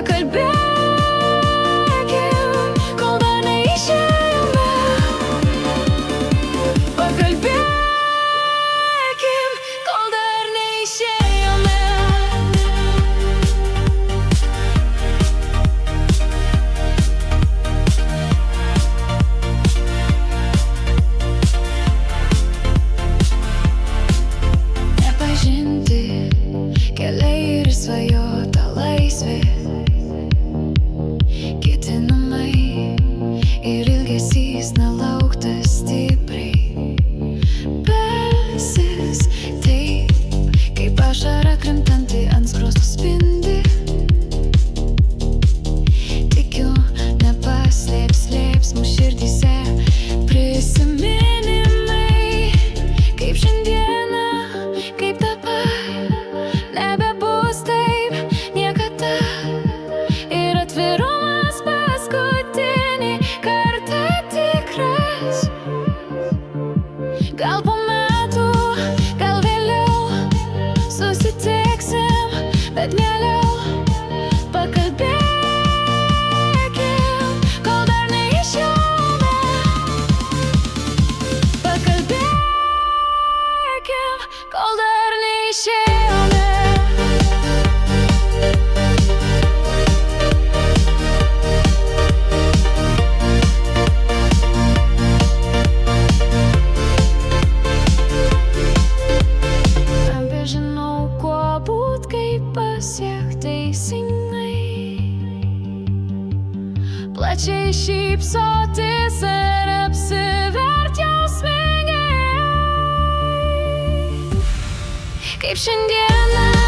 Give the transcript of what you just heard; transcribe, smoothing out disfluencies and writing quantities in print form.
pakalbėkim, kol dar neišėjome. Pakalbėkim, kol dar neišėjome. Nepažinti keliai ir svajota laisvė, kiti namai ir ilgesys nelauktas stipriai. Belsis taip, kaip ašara krintanti ant skruostų spindi. Tikiu, nepaslėps mūsų širdyse prisiminimai, kaip šiandieną, kaip dabar, nebebus taip niekada. Ir atvirumas paskutinį kartą tikras. Gal po metų, gal vėliau susitiksim, bet mieliau pakalbėkim, kol dar neišėjome. Pakalbėkim, kol dar neišėjome. Nebežinau, kuo būt, kaip pasiekt teisingai, plačiai šypsotis ar apsivert jausmingai, kaip šiandieną.